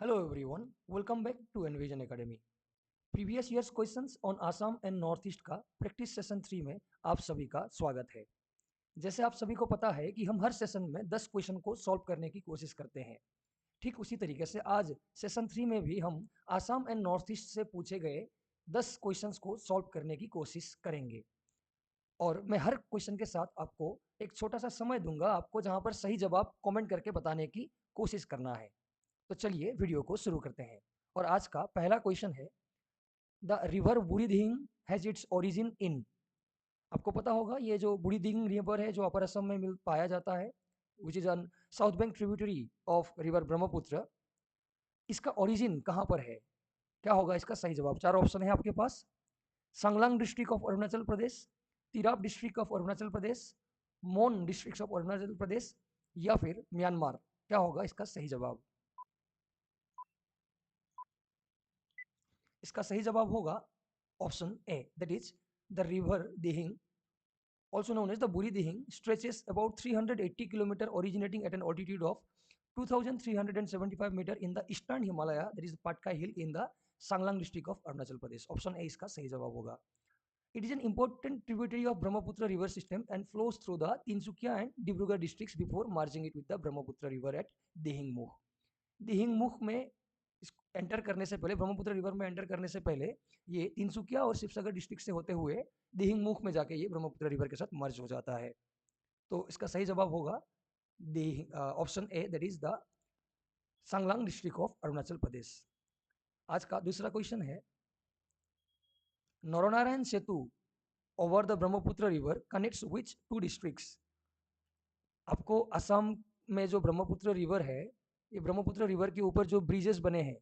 Hello everyone, welcome back to Envision Academy. Previous years questions on Assam and north east का practice session 3 में आप सभी का स्वागत है। जैसे आप सभी को पता है कि हम हर सेशन में 10 क्वेश्चन को सॉल्व करने की कोशिश करते हैं। ठीक उसी तरीके से आज सेशन 3 में भी हम आसाम एंड नॉर्थ ईस्ट से पूछे गए 10 क्वेश्चंस को सॉल्व करने की कोशिश करेंगे। और मैं हर क्वेश्चन के साथ आपको एक छोटा सा समय दूंगा, आपको जहां पर सही जवाब कमेंट करके बताने की कोशिश करना है। तो चलिए वीडियो को शुरू करते हैं। और आज का पहला क्वेश्चन है, the river Burhidihing has its origin in. आपको पता होगा ये जो बुढ़ीदिहिंग रिवर है जो अपर असम में मिल पाया जाता है, which is an south bank tributary of river Brahmaputra. इसका ओरिजिन कहाँ पर है? क्या होगा इसका सही जवाब? चार ऑप्शन है आपके पास। Changlang district of Arunachal Pradesh, Tirap district of Arunachal Pradesh, Mon district of Arunachal प्रदेश, या फिर म्यांमार। क्या होगा इसका सही जवाब? इसका सही जवाब होगा option A, that is the river Dihing, also known as the Buri Dihing, stretches about 380 km originating at an altitude of 2375 meter in the eastern Himalaya, that is Patkai Hill in the Sanglang district of Arunachal Pradesh. Option A इसका सही जवाब होगा। It is an important tributary of Brahmaputra river system and flows through the Tinsukia and Dibrugarh districts before merging it with the Brahmaputra river at Dihing Muh. Dihing Muh में enter करने से पहले, Brahmaputra river में enter करने से पहले, ये तिनसुकिया और शिवसागर डिस्ट्रिक्ट से होते हुए दिहिंग मुख में जाके ये ब्रह्मपुत्र रिवर के साथ मर्ज हो जाता है। तो इसका सही जवाब होगा option A, that is the Changlang district of Arunachal Pradesh. आज का दूसरा क्वेश्चन है, Naranarayan Setu over the Brahmaputra river connects which two districts. आपको असम में जो ब्रह्मपुत्र रिवर है, ये ब्रह्मपुत्र रिवर के ऊपर जो ब्रिजेस बने हैं,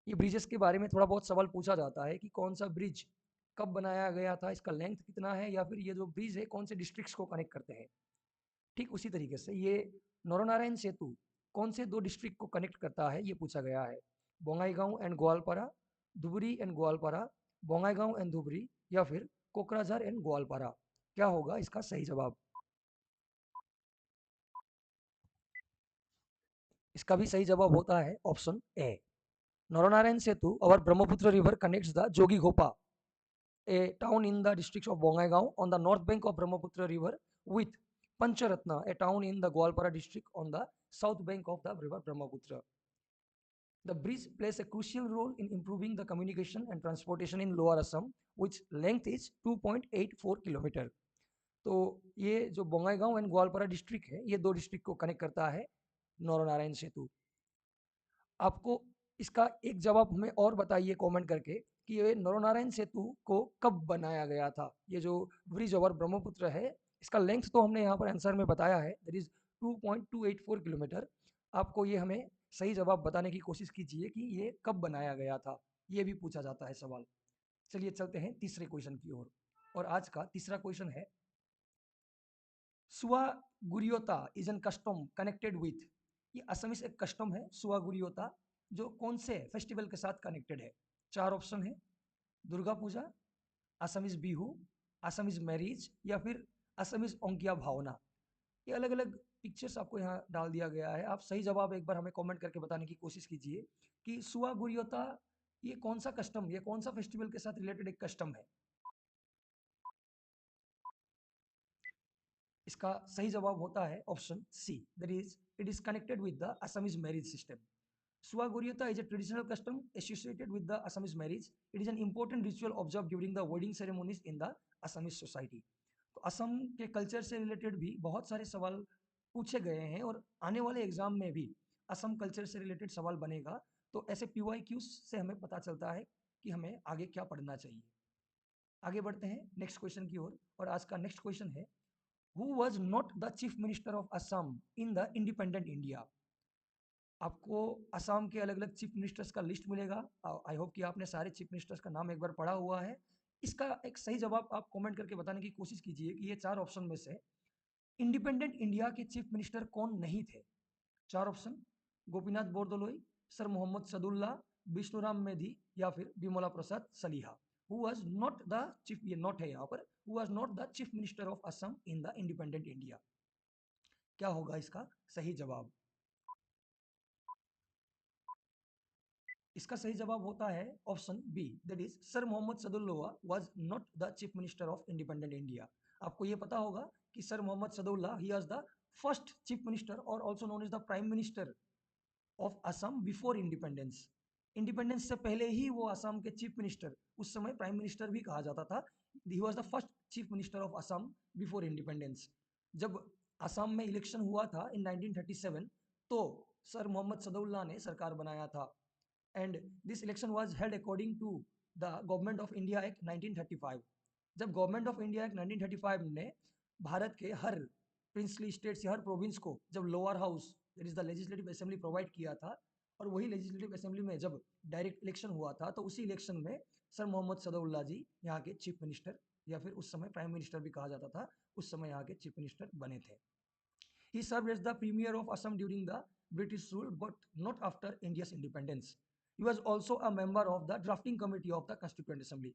ये ब्रिजेस के बारे में थोड़ा बहुत सवाल पूछा जाता है कि कौन सा ब्रिज कब बनाया गया था, इसका लेंथ कितना है, या फिर ये जो ब्रिज है कौन से डिस्ट्रिक्ट्स को कनेक्ट करते हैं। ठीक उसी तरीके से ये नरनारायण सेतु कौन से दो डिस्ट्रिक्ट को कनेक्ट करता है, ये पूछा गया है। Bongaigaon and Goalpara, Dhubri and Goalpara, Bongaigaon and Dhubri, या फिर कोकराझार एंड ग्वालपारा। क्या होगा इसका सही जवाब? इसका भी सही जवाब होता है option A, Naranarayan Setu over Brahmaputra river connects the Jogighopa, a town in the district of Bongaigaon on the north bank of Brahmaputra river, with Pancharatna, a town in the Gwalpara district on the south bank of the river Brahmaputra. The bridge plays a crucial role in improving the communication and transportation in Lower Assam, which length is 2.84 kilometre. तो ये जो Bongaigaon and Gwalpara district है, ये दो district को connect करता है नरनारायण सेतु। आपको इसका एक जवाब हमें और बताइए कमेंट करके कि ये नरनारायण सेतु को कब बनाया गया था। ये जो ब्रिज ओवर ब्रह्मपुत्र है, इसका लेंथ तो हमने यहाँ पर आंसर में बताया है, दैट इज 2.284 किलोमीटर। आपको ये हमें सही जवाब बताने की कोशिश कीजिए कि ये कब बनाया गया था, ये भी पूछा जाता है सवाल। चलिए चलते हैं तीसरे क्वेश्चन की ओर। और आज का तीसरा क्वेश्चन है, Sua Guriota is an custom connected with. ये असमीज एक कस्टम है सुआ गुरियोता, जो कौन से फेस्टिवल के साथ कनेक्टेड है? चार ऑप्शन है, Durga Puja, Assamese Bihu, Assamese marriage, या फिर असमीज ओंकिया भावना। ये अलग अलग पिक्चर्स आपको यहाँ डाल दिया गया है। आप सही जवाब एक बार हमें कमेंट करके बताने की कोशिश कीजिए कि सुआ गुरियोता ये कौन सा कस्टम, ये कौन सा फेस्टिवल के साथ रिलेटेड एक कस्टम है। इसका सही जवाब होता है option C, that is it is connected with the Assamese marriage system. Sua Guriota is a traditional custom associated with the Assamese marriage. It is an important ritual observed during the wedding ceremonies in the Assamese society. तो असम के culture से related भी बहुत सारे सवाल पूछे गए हैं, और आने वाले एग्जाम में भी असम कल्चर से रिलेटेड सवाल बनेगा। तो ऐसे PYQs से हमें पता चलता है कि हमें आगे क्या पढ़ना चाहिए। आगे बढ़ते हैं नेक्स्ट क्वेश्चन की ओर। और आज का नेक्स्ट क्वेश्चन है, who was not the chief minister of Assam in the independent India. आपको असम के अलग अलग चीफ मिनिस्टर्स का लिस्ट मिलेगा। आई होप कि आपने सारे चीफ मिनिस्टर्स का नाम एक बार पढ़ा हुआ है। इसका एक सही जवाब आप कमेंट करके बताने की कोशिश कीजिए कि ये चार ऑप्शन में से इंडिपेंडेंट इंडिया के चीफ मिनिस्टर कौन नहीं थे। चार ऑप्शन, गोपीनाथ बोरदोलोई, सर मोहम्मद सदुल्ला, विष्णुराम मेधी, या फिर Bimala Prasad Chaliha. Who was not the chief, ये नॉट है यहाँ पर, who was not the chief minister of Assam in the independent India. क्या होगा इसका सही जवाब? इसका सही जवाब होता है option B, that is sir Mohammed Saadullah was not the chief minister of independent India. आपको ये पता होगा कि sir Mohammed Saadullah he was the first chief minister और also known as the prime minister of Assam before independence. Independence से पहले ही वो असम के चीफ मिनिस्टर, उस समय प्राइम मिनिस्टर भी कहा जाता था, ही was the first chief minister of Assam before independence. जब असम में इलेक्शन हुआ था इन 1937, तो सर मोहम्मद सदउल्ला ने सरकार बनाया था। And this election was held according to the government of India act 1935। जब गवर्नमेंट ऑफ इंडिया एक्ट 1935 ने भारत के हर प्रिंसली स्टेट से हर प्रोविंस को जब lower house that is the legislative assembly provide किया था, और वही लेजिस्लेटिव असेंबली में जब डायरेक्ट इलेक्शन हुआ था, तो उसी इलेक्शन में सर मोहम्मद सदउल्ला जी यहाँ के चीफ मिनिस्टर, या फिर उस समय प्राइम मिनिस्टर भी कहा जाता था, उस समय यहाँ के चीफ मिनिस्टर बने थे। He served as the premier of Assam during the British rule, but not after India's independence. He was also a member of the drafting committee of the Constituent Assembly.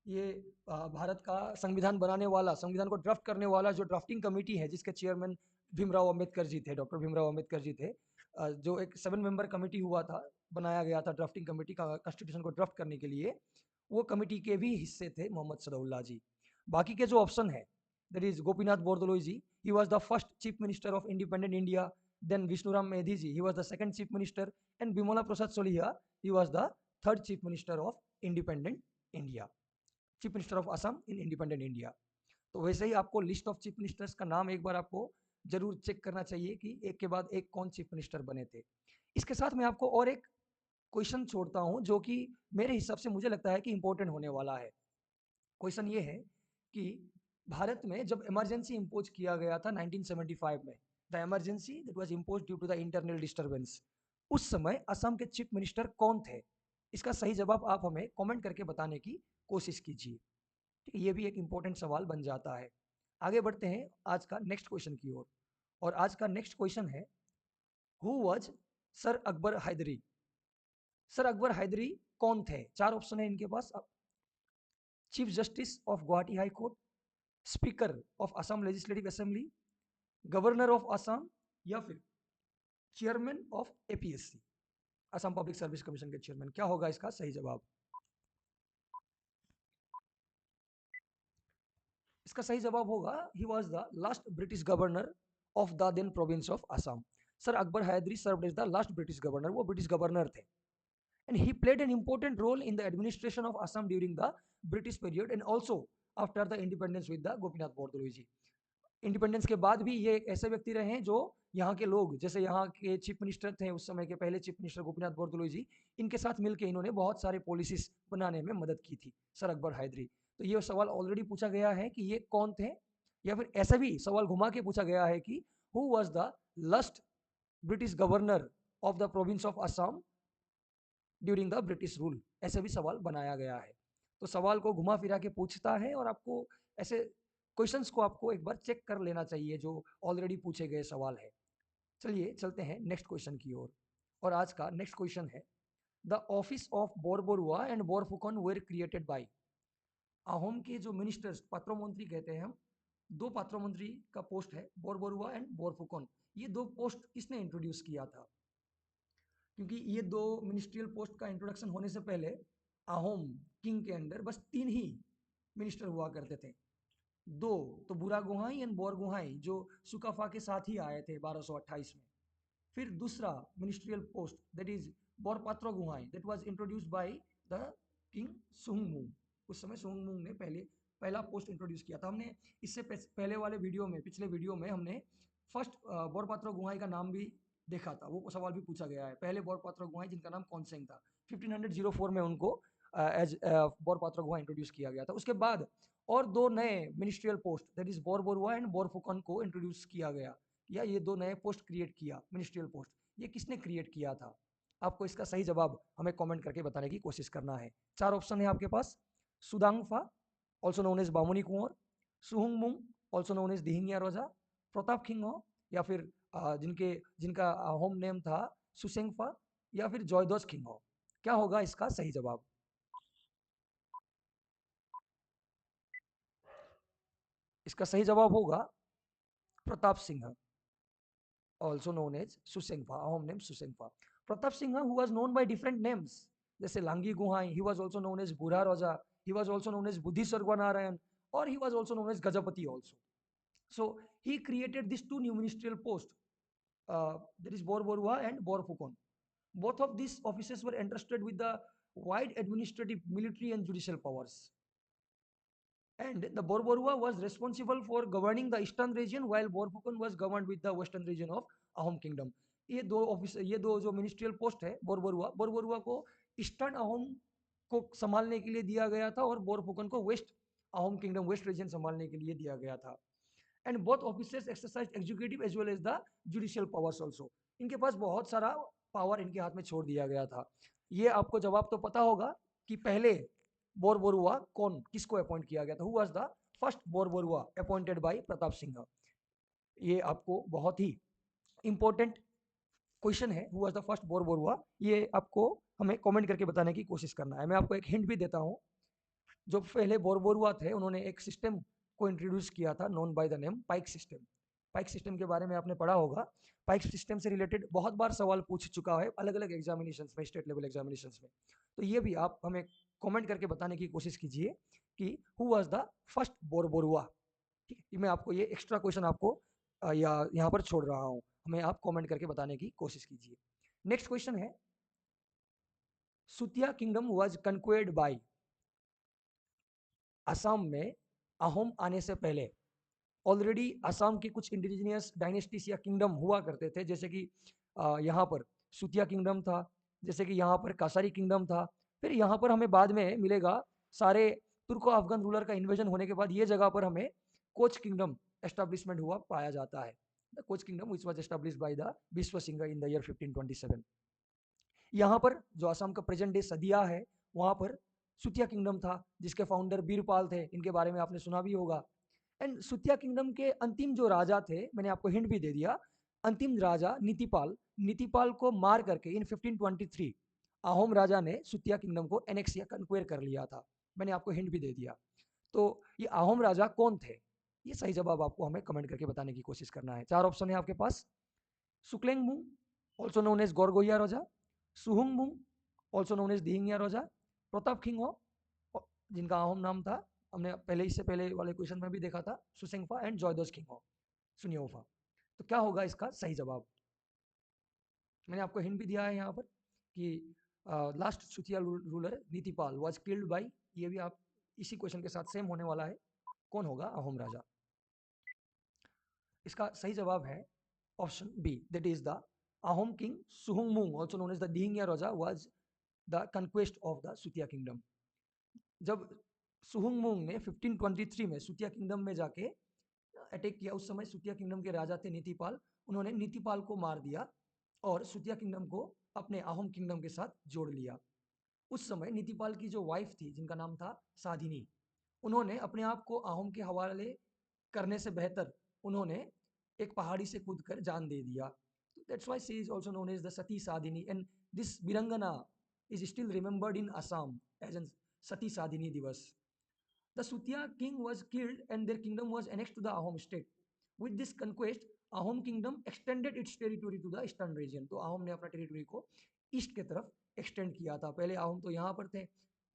ये भारत का संविधान बनाने वाला, संविधान को draft करने वाला जो ड्राफ्टिंग कमेटी है, जिसके चेयरमैन भीमराव अंबेडकर जी थे, डॉक्टर भीमराव अंबेडकर जी थे, जो एक 7 मेंबर कमेटी हुआ था, बनाया गया था ड्राफ्टिंग कमेटी का कॉन्स्टिट्यूशन को ड्राफ्ट करने के लिए, वो कमेटी के भी हिस्से थे मोहम्मद सदउल्ला जी। बाकी के जो ऑप्शन है, that is Gopinath Bordoloi ji, he was the first chief minister of independent India. Then Vishnuram Medhi ji, he was the second chief minister, and Bimola Prasad Soliha, he was the third chief minister of independent India, chief minister of Assam in independent India. तो वैसे ही आपको list of chief ministers का नाम एक बार आपको जरूर check करना चाहिए कि एक के बाद एक कौन चीफ मिनिस्टर बने थे। इसके साथ मैं आपको और एक क्वेश्चन छोड़ता हूं जो कि मेरे हिसाब से मुझे लगता है कि इंपॉर्टेंट होने वाला है। क्वेश्चन ये है कि भारत में जब इमरजेंसी इम्पोज किया गया था 1975 में, the emergency that was impose due to the internal disturbance, उस समय असम के चीफ मिनिस्टर कौन थे? इसका सही जवाब आप हमें कमेंट करके बताने की कोशिश कीजिए। ठीक है, ये भी एक इंपॉर्टेंट सवाल बन जाता है। आगे बढ़ते हैं आज का नेक्स्ट क्वेश्चन की ओर, और आज का नेक्स्ट क्वेश्चन है, who was sir Akbar Hydari? Sir Akbar Hydari कौन थे? चार ऑप्शन है इनके पास। Chief justice of Guwahati high court, speaker of Assam legislative assembly, governor of Assam, या फिर chairman of APSC, Assam public service commission के चेयरमैन। क्या होगा इसका सही जवाब? इसका सही जवाब होगा, he was the last British governor of the then province of Assam. Sir Akbar Hydari served as the last British governor, वो ब्रिटिश गवर्नर थे। And he played an important role in the administration of Assam during the British period and also after the independence with the Gopinath Bordoloi ji. Independence के बाद भी ये एक ऐसे व्यक्ति रहे हैं जो यहाँ के लोग, जैसे यहाँ के चीफ मिनिस्टर थे उस समय के पहले चीफ मिनिस्टर गोपीनाथ बोरदोलोई जी, इनके साथ मिलकर इन्होंने बहुत सारे पॉलिसीज बनाने में मदद की थी, सर अकबर हैदरी। तो ये सवाल ऑलरेडी पूछा गया है कि ये कौन थे, या फिर ऐसा भी सवाल घुमा के पूछा गया है कि who was the last British governor of the province of Assam during the British rule, ऐसे भी सवाल बनाया गया है। तो सवाल को घुमा फिरा के पूछता है, और आपको ऐसे क्वेश्चंस को आपको एक बार चेक कर लेना चाहिए जो ऑलरेडी पूछे गए सवाल है। चलिए चलते हैं नेक्स्ट क्वेश्चन की ओर, और आज का नेक्स्ट क्वेश्चन है, the office of Borborua and Borphukan were created by. Ahom के जो मिनिस्टर्स, पात्रों मंत्री कहते हैं हम, दो पात्रों मंत्री का पोस्ट है, बोरबोरुआ एंड बोरफुकन। ये दो पोस्ट किसने इंट्रोड्यूस किया था? क्योंकि ये दो मिनिस्ट्रियल पोस्ट का इंट्रोडक्शन होने से पहले अहोम किंग के अंडर बस 3 ही मिनिस्टर हुआ करते थे। दो तो बुरा गुहाई एंड बोर गुहाई जो सुकाफा के साथ ही आए थे 1228 में। फिर दूसरा ministerial post that is Borpatra Gohain, that was introduced by the king Suhungmung. उस समय सुहुंगमुंग ने पहला पोस्ट इंट्रोड्यूस किया था। हमने इससे पहले वाले वीडियो में, पिछले वीडियो में हमने फर्स्ट बोरपात्रो गुहाई का नाम भी देखा था, वो सवाल भी पूछा गया है। पहले बोरपात्रो गुहाई जिनका नाम कौनसेंग था, 1504 में उनको एज बोरपात्रो गुहाई इंट्रोड्यूस किया गया था। उसके बाद और दो नए ministerial post that is Borborua and Borphukan को इंट्रोड्यूस किया गया, या ये दो नए पोस्ट क्रिएट किया, मिनिस्ट्रियल पोस्ट। ये किसने क्रिएट किया था? आपको इसका सही जवाब हमें कमेंट करके बताने की कोशिश करना है। चार ऑप्शन है आपके पास, सुदांगफा ऑल्सो नोन एज बामुनी कुंवर, सुहुंगमुंग ऑल्सो नोन एज दिहिंगिया रोजा, प्रताप खिंगो, या फिर जिनका होम नेम था सुसेंगफा, या फिर जॉयदोस खिंगो। क्या होगा इसका सही जवाब? इसका सही जवाब होगा Pratap Singh, also known as Susengfa, home name Susengfa. Pratap Singh, who was known by different names, जैसे Langi Gohain, he was also known as Bura Raja, he was also known as Buddhi Sarvanarayan, और he was also known as Gajapati also. So he created these two new ministerial posts, that is Borborua and Borfukon. Both of these officers were entrusted with the wide administrative, military and judicial powers. And the Borborua was responsible for governing the eastern region, while Borfukon was governed with the western region of Ahom kingdom. ये दो जो ministerial post है, बोरबरुआ को eastern Ahom को संभालने के लिए दिया गया था, और बोरफुकन को west Ahom kingdom, west region संभालने के लिए दिया गया था. And both officers exercise executive as well as the judicial powers also. इनके पास बहुत सारा पावर इनके हाथ में छोड़ दिया गया था. ये आपको जवाब तो पता होगा कि पहले बोरबरुआ कौन, किसको अपॉइंट किया गया था. Who was the first Borbarua appointed by Pratap Singh. ये आपको बहुत ही इंपॉर्टेंट क्वेश्चन है, who was the first Borbarua. ये आपको हमें कमेंट करके बताने की कोशिश करना है. मैं आपको एक हिंट भी देता हूँ. जो पहले बोरबरुआ थे, उन्होंने एक सिस्टम को इंट्रोड्यूस किया था known by the name pike system. Pike system के बारे में आपने पढ़ा होगा. पाइक सिस्टम से रिलेटेड बहुत बार सवाल पूछ चुका है अलग अलग एग्जामिनेशंस में, स्टेट लेवल एग्जामिनेशंस में. तो ये भी आप हमें कमेंट करके बताने की कोशिश कीजिए कि who was the first Borbarua. ठीक है, मैं आपको ये एक्स्ट्रा क्वेश्चन आपको यहाँ पर छोड़ रहा हूँ. हमें आप कमेंट करके बताने की कोशिश कीजिए. नेक्स्ट क्वेश्चन है, सुतिया किंगडम वाज कंक्वेर्ड बाय. असम में अहोम आने से पहले ऑलरेडी असम के कुछ इंडिजिनियस डायनेस्टीज या किंगडम हुआ करते थे, जैसे कि यहाँ पर सुतिया किंगडम था, जैसे कि यहाँ पर कासारी किंगडम था. फिर यहाँ पर हमें बाद में मिलेगा, सारे तुर्को अफगान रूलर का इन्वेजन होने के बाद ये जगह पर हमें कोच किंगडम एस्टेब्लिशमेंट हुआ पाया जाता है. The coach kingdom which was established by the विश्व सिंह इन द ईयर 1527. यहाँ पर जो असम का प्रेजेंट डे सदिया है, वहाँ पर सुतिया किंगडम था, जिसके फाउंडर बीरपाल थे. इनके बारे में आपने सुना भी होगा. एंड सुतिया किंगडम के अंतिम जो राजा थे, मैंने आपको हिंट भी दे दिया, अंतिम राजा नीतिपाल को मार करके इन 1523 अहोम राजा ने सुतिया किंगडम को एनेक्स या कन्क्वेयर कर लिया था. मैंने आपको हिंट भी दे दिया. तो ये अहोम राजा कौन थे, ये सही जवाब आपको हमें कमेंट करके बताने की कोशिश करना है. 4 ऑप्शन है आपके पास. सुक्लेंगमुंग, ऑल्सो नोन एज गोरगोया राजा, सुहुंगमुंग, ऑल्सो नोन एज दिहिंगिया राजा, प्रताप खिंगो, जिनका अहोम नाम था, हमने पहले, इससे पहले वाले क्वेश्चन में भी देखा था, सुसेंगफा एंड जॉयदोस खिंगो सुनियोफा. तो क्या होगा इसका सही जवाब. मैंने आपको हिंट भी दिया है यहाँ पर कि last Sutiya ruler Nitipal was killed by. ये भी आप इसी क्वेश्चन के साथ सेम होने वाला है. कौन होगा अहोम राजा. इसका सही जवाब है option B, that is the Ahom king Suhungmung, also known as the Dihingia Raja, was the conquest of the Sutiya kingdom. जब सुहुंगमुंग ने 1523 में सुतिया किंगडम में जाके अटैक किया, उस समय सुतिया किंगडम के राजा थे नीतिपाल. उन्होंने नीतिपाल को मार दिया और सुतिया किंगडम को अपने अहोम किंगडम के साथ जोड़ लिया. उस समय नीतिपाल की जो वाइफ थी, जिनका नाम था साधिनी, उन्होंने अपने आप को अहोम के हवाले करने से बेहतर उन्होंने एक पहाड़ी से कूदकर जान दे दिया. That's why she is also known as the Sati Sadhini. And this Birangana is still remembered in Assam as an Sati Sadhini Divas. The Sutia king was killed and their kingdom was annexed to the Ahom state. With this conquest, Ahom kingdom extended its territory to the eastern region. तो Ahom ने अपना territory को east के तरफ extend किया था. पहले Ahom तो यहाँ पर थे.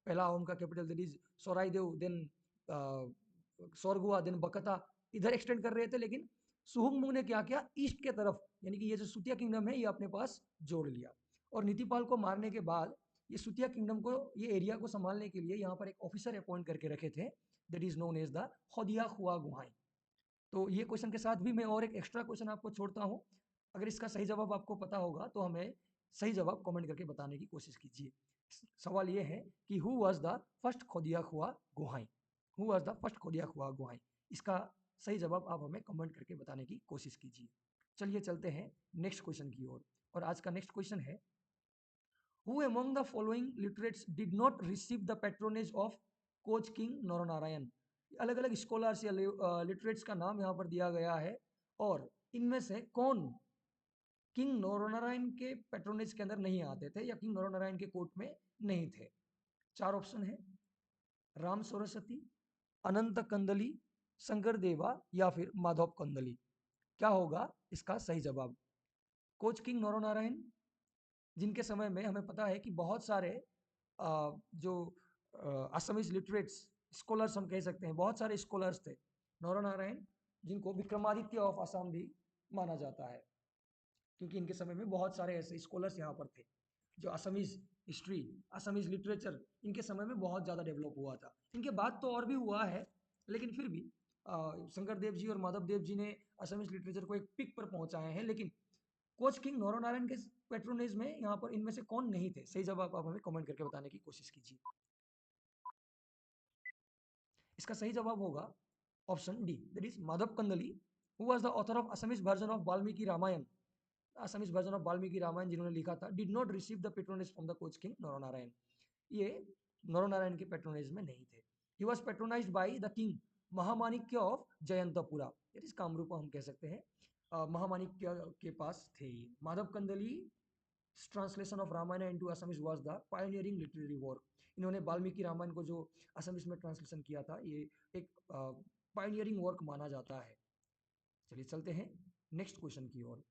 पहला Ahom का capital that is Charaideo, then Charagua, then Bakata, इधर एक्सटेंड कर रहे थे. लेकिन सुहुंगमुंग ने क्या किया, ईस्ट के तरफ, यानी कि ये जो सुतिया किंगडम है, ये अपने पास जोड़ लिया. और नीतिपाल को मारने के बाद ये सुतिया किंगडम को, ये एरिया को संभालने के लिए यहाँ पर एक ऑफिसर अपॉइंट करके रखे थे, that is known as the Khodiya Khua Guhai. तो ये क्वेश्चन के साथ भी मैं और एक एक्स्ट्रा क्वेश्चन आपको छोड़ता हूँ. अगर इसका सही जवाब आपको पता होगा तो हमें सही जवाब कमेंट करके बताने की कोशिश कीजिए. सवाल ये है कि who was the first Khodiya Khua Gohain. Who was the first Khodiya Khua Gohain. इसका सही जवाब आप हमें कमेंट करके बताने की कोशिश कीजिए. चलिए चलते हैं नेक्स्ट क्वेश्चन की ओर. और आज का नेक्स्ट क्वेश्चन है, Who among the following literates did not receive the patronage of Koch king Naranarayan. अलग अलग स्कॉलर्स या लिटरेट्स का नाम यहाँ पर दिया गया है, और इनमें से कौन किंग नरनारायण के पैट्रोनेज के अंदर नहीं आते थे या किंग नरनारायण के कोर्ट में नहीं थे. 4 ऑप्शन है, राम सरस्वती, अनंत कंदली, शंकर देवा या फिर माधव कंदली. क्या होगा इसका सही जवाब. कोच किंग नरनारायण, जिनके समय में हमें पता है कि बहुत सारे जो असमीज लिटरेट्स स्कॉलर्स हम कह सकते हैं, बहुत सारे स्कॉलर्स थे नरनारायण, जिनको विक्रमादित्य ऑफ असम भी माना जाता है, क्योंकि इनके समय में बहुत सारे ऐसे स्कॉलर्स यहाँ पर थे। जो असमीज हिस्ट्री, असमीज लिटरेचर इनके समय में बहुत ज़्यादा डेवलप हुआ था। इनके बाद तो और भी हुआ है, लेकिन फिर भी शंकर देव जी और माधव देव जी ने असमीज लिटरेचर को एक पिक पर पहुंचाए हैं। लेकिन कोच किंग नरनारायण के पेट्रोनेज में यहाँ पर इनमें से कौन नहीं थे? सही जवाब आप हमें कमेंट करके बताने की कोशिश कीजिए। इसका सही जवाब होगा option D, that is Madhav Kandali, who was the author of Assamese version of Valmiki Ramayana. Assamese version of Valmiki Ramayana जिन्होंने लिखा था, did not receive the patronage from the Koch king Naranarayan. ये नरनारायण के पेट्रोनेज में नहीं थे। He was patronized by the king Mahamanikya of Jayantapura, that is Kamrupa हम कह सकते हैं। महामाणिक्य के पास थे। Madhav Kandali translation of Ramayan into Assamese was the pioneering literary work. इन्होंने वाल्मीकि रामायण को जो असमीज में ट्रांसलेशन किया था, ये एक पायनियरिंग वर्क माना जाता है। चलिए चलते हैं नेक्स्ट क्वेश्चन की ओर।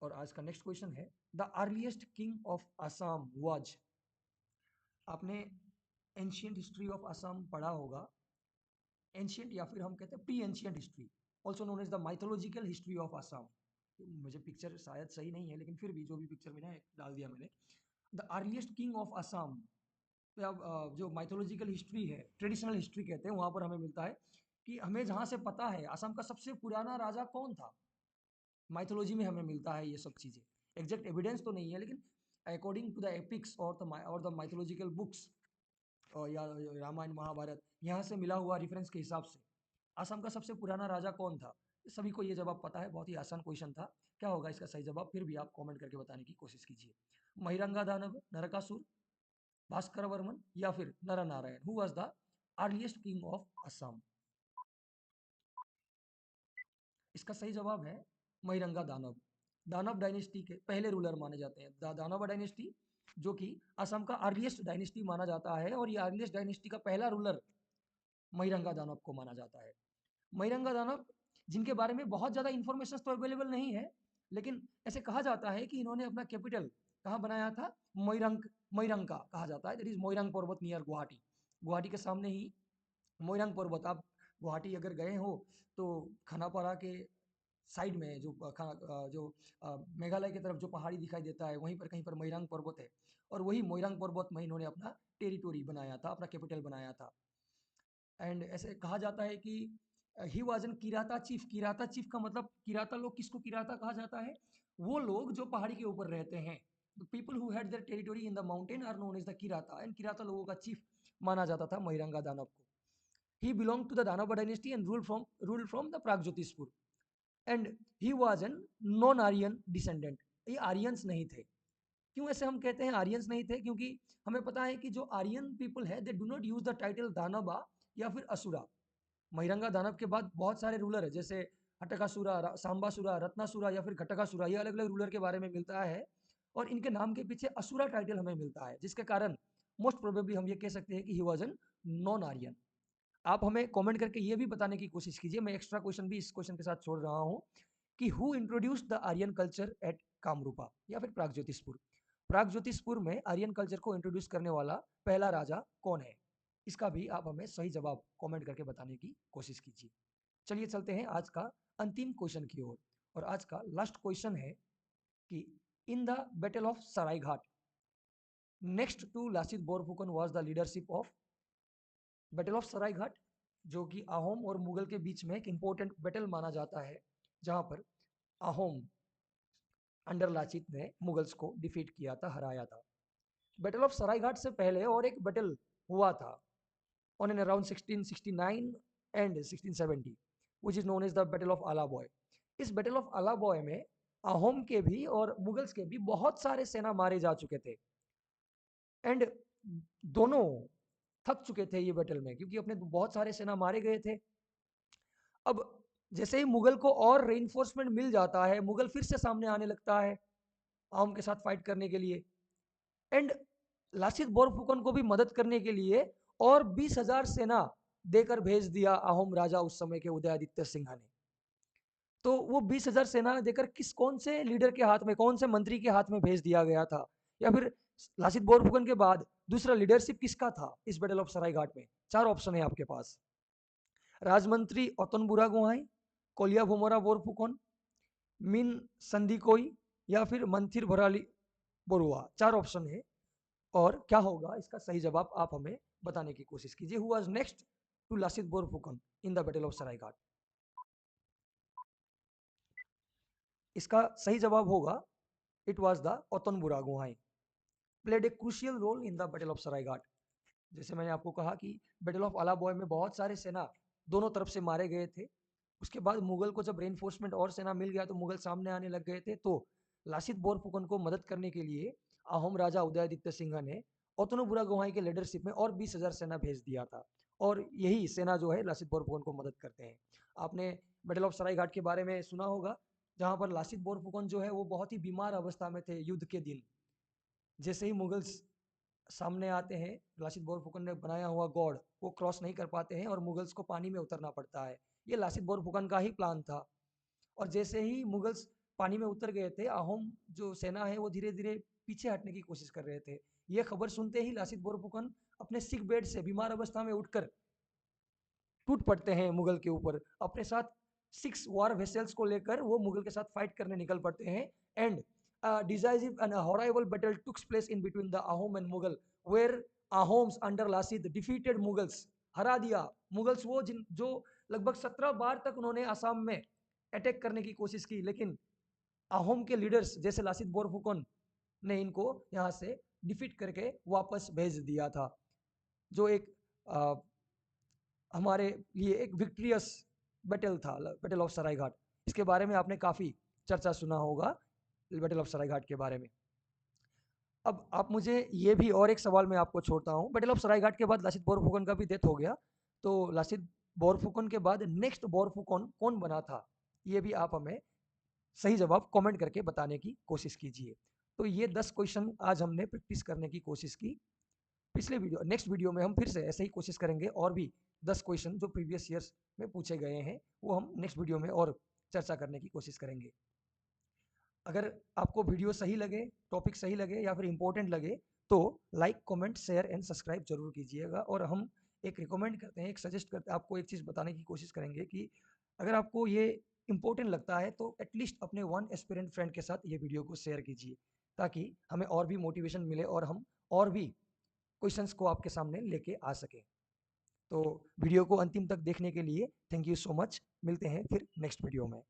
और आज का नेक्स्ट क्वेश्चन है, the earliest king of Assam was. आपने एंशियंट हिस्ट्री ऑफ असम पढ़ा होगा। एंशियंट या फिर हम कहते हैं pre ancient history, also known as the mythological history of Assam. मुझे पिक्चर शायद सही नहीं है, लेकिन फिर भी जो भी पिक्चर मैंने डाल दिया मैंने। The earliest king of Assam, जो माइथोलॉजिकल हिस्ट्री है, ट्रेडिशनल हिस्ट्री कहते हैं, वहां पर हमें मिलता है कि हमें जहां से पता है असम का सबसे पुराना राजा कौन था, माइथोलॉजी में हमें मिलता है ये सब चीजें। एग्जैक्ट एविडेंस तो नहीं है, लेकिन अकॉर्डिंग टू द एपिक्स और द माइथोलॉजिकल बुक्स, और या रामायण महाभारत, यहाँ से मिला हुआ रेफरेंस के हिसाब से असम का सबसे पुराना राजा कौन था? सभी को ये जवाब पता है, बहुत ही आसान क्वेश्चन था। क्या होगा इसका सही जवाब? फिर भी आप कमेंट करके बताने की कोशिश कीजिए। महिरंगा दानव, नरकासुर, भास्कर वर्मन या फिर Naranarayan. Who was the earliest king of Assam? इसका सही जवाब है महिरंगा दानव। दानव डायनेस्टी के पहले रूलर माने जाते हैं। दानव डायनेस्टी, जो कि असम का अर्लीस्ट डायनेस्टी माना जाता है, और ये अर्लीस्ट डायनेस्टी का पहला रूलर महिरंगा दानव को माना जाता है। महिरंगा दानव, जिनके बारे में बहुत ज़्यादा इंफॉर्मेशन तो अवेलेबल नहीं है, लेकिन ऐसे कहा जाता है कि इन्होंने अपना कैपिटल कहाँ बनाया था? मोइरंग का कहा जाता है, दैट इज मोइरंग पर्वत नियर गुवाहाटी। गुवाहाटी के सामने ही मोइरंग पर्वत। आप गुवाहाटी अगर गए हो तो खानापारा के साइड में जो मेघालय की तरफ जो पहाड़ी दिखाई देता है, वहीं पर कहीं पर मोइरंग पर्वत है, और वही मोइरंग पर्वत में इन्होंने अपना टेरिटोरी बनाया था, अपना कैपिटल बनाया था। एंड ऐसे कहा जाता है कि he was N Kirata chief. Kirata chief का मतलब, किराता लोग किसको किराता कहा जाता है? वो लोग जो पहाड़ी के ऊपर रहते हैं। The people who had their territory in the mountain are known as the Kirata, and Kirata लोगों का चीफ माना जाता था महिरंगा दानव को। He belong to the Danav dynasty and rule from the Pragjyotishpur, and he was an non Aryan descendant. ये Aryans नहीं थे। क्यों ऐसे हम कहते हैं आर्यंस नहीं थे? क्योंकि हमें पता है कि जो आर्यन पीपल है, they do not use the title Danava या फिर असुरा। महिरंगा दानव के बाद बहुत सारे रूलर है, जैसे हटकासुरा, सांबासुरा, रत्नासुरा या फिर घटकासुरा, ये अलग अलग रूलर के बारे में मिलता है, और इनके नाम के पीछे असुरा टाइटल हमें मिलता है, जिसके कारण मोस्ट प्रोबेबली हम ये कह सकते हैं कि he was an non Aryan. आप हमें कमेंट करके ये भी बताने की कोशिश कीजिए, मैं एक्स्ट्रा क्वेश्चन भी इस क्वेश्चन के साथ छोड़ रहा हूँ, कि who introduce the Aryan culture at Kamarupa या फिर प्रागज्योतिषपुर। प्रागज्योतिषपुर में आर्यन कल्चर को इंट्रोड्यूस करने वाला पहला राजा कौन है? इसका भी आप हमें सही जवाब कमेंट करके बताने की कोशिश कीजिए। चलिए चलते हैं आज का अंतिम क्वेश्चन की ओर। और आज का लास्ट क्वेश्चन है कि in the battle of Saraighat, next to Lachit Borphukan was the leadership of. Battle of Saraighat, जो कि अहोम और मुगल के बीच में एक इंपॉर्टेंट बैटल माना जाता है, जहां पर अहोम अंडर लाचित ने मुगल्स को डिफीट किया था, हराया था। बैटल ऑफ सरायघाट से पहले और एक बैटल हुआ था on an around 1669 and 1670, which is known as the Battle of Alaboy। इस बैटल ऑफ अलाबॉय में अहोम के भी और मुगल्स के भी बहुत सारे सेना मारे जा चुके थे, एंड दोनों थक चुके थे ये बैटल में, क्योंकि अपने बहुत सारे सेना मारे गए थे। अब जैसे ही मुगल को और रेइंफोर्समेंट मिल जाता है, मुगल फिर से सामने आने लगता है अहोम के साथ फाइट करने के लिए, एंड लासित बोरफुकन को भी मदद करने के लिए और 20,000 सेना देकर भेज दिया अहोम राजा उस समय के उदयादित्य सिंह ने। तो वो 20,000 सेना देकर कौन से लीडर के हाथ में, कौन से मंत्री के हाथ में भेज दिया गया था? या फिर लासित बोरफुकन के बाद दूसरा, लीडरशिप किसका था इस बैटल ऑफ सरायघाट में? 4 ऑप्शन है आपके पास। राजमंत्री ओतन बुरागोहाई, कोलिया भूमोरा बोरफुकन, मिन संदीकोई या फिर मंथिर भराली बरुआ। 4 ऑप्शन है और क्या होगा इसका सही जवाब आप हमें बताने की कोशिश कीजिए। Who was next to Lachit Borphukan in the battle of Saraighat? इसका सही जवाब होगा it was the Atan Burhagohain, played a crucial role in the battle of Saraighat. जैसे मैंने आपको कहा कि बैटल ऑफ अलाबॉय में बहुत सारे सेना दोनों तरफ से मारे गए थे। उसके बाद मुगल को जब रेनफोर्समेंट और सेना मिल गया तो मुगल सामने आने लग गए थे। तो लासित बोरफुकन को मदद करने के लिए अहोम राजा उदयादित्य सिंह ने ओतनुबुरा गोहाई के लीडरशिप में और 20,000 सेना भेज दिया था। और यही सेना जो है लासित बोरफुकन को मदद करते हैं। आपने बैटल ऑफ सरायघाट के बारे में सुना होगा, जहाँ पर लासित बोरफुकन जो है वो बहुत ही बीमार अवस्था में थे युद्ध के दिन। जैसे ही मुगल्स सामने आते हैं, लासित बोरफुकन ने बनाया हुआ गॉड वो क्रॉस नहीं कर पाते हैं और मुगल्स को पानी में उतरना पड़ता है। ये लासित बोरफुकन का ही प्लान था। और जैसे ही मुगल्स पानी में उतर गए थे, अहोम जो सेना है वो धीरे धीरे पीछे हटने की कोशिश कर रहे थे। ये खबर सुनते ही लासित बोरफुकन अपने सिक बेड से बीमार अवस्था में उठकर टूट पड़ते हैं मुगल के ऊपर। अपने साथ 6 वॉर वेसल्स को लेकर वो मुगल के साथ फाइट करने निकल पड़ते हैं। And decisive and a horrible battle took place in between the Ahom and Mughal, where Ahoms under Lasid defeated Mughals, हरा दिया मुगल्स वो जिन जो लगभग 17 बार तक उन्होंने असम में अटैक करने की कोशिश की, लेकिन अहोम के लीडर्स जैसे लासित बोरफुकन ने इनको यहाँ से डिफीट करके वापस भेज दिया था, जो एक हमारे लिए एक विक्ट्रियस बैटल था, बैटल ऑफ सरायघाट। इसके बारे में आपने काफ़ी चर्चा सुना होगा बैटल ऑफ सरायघाट के बारे में। अब आप मुझे ये भी और एक सवाल मैं आपको छोड़ता हूँ। बैटल ऑफ सरायघाट के बाद लासित बोरफुकन का भी डेथ हो गया, तो लासित बोरफुकन के बाद नेक्स्ट बोरफुकन कौन बना था, ये भी आप हमें सही जवाब कमेंट करके बताने की कोशिश कीजिए। तो ये 10 क्वेश्चन आज हमने प्रैक्टिस करने की कोशिश की। पिछले वीडियो नेक्स्ट वीडियो में हम फिर से ऐसे ही कोशिश करेंगे और भी 10 क्वेश्चन जो प्रीवियस ईयर्स में पूछे गए हैं वो हम नेक्स्ट वीडियो में और चर्चा करने की कोशिश करेंगे। अगर आपको वीडियो सही लगे, टॉपिक सही लगे या फिर इंपॉर्टेंट लगे तो like, comment, share and subscribe जरूर कीजिएगा। और हम एक रिकमेंड करते हैं, एक सजेस्ट करते हैं, आपको एक चीज़ बताने की कोशिश करेंगे कि अगर आपको ये इंपॉर्टेंट लगता है तो एटलीस्ट अपने वन एस्पिरेंट फ्रेंड के साथ ये वीडियो को शेयर कीजिए, ताकि हमें और भी मोटिवेशन मिले और हम और भी क्वेश्चंस को आपके सामने लेके आ सकें। तो वीडियो को अंतिम तक देखने के लिए थैंक यू सो मच। मिलते हैं फिर नेक्स्ट वीडियो में।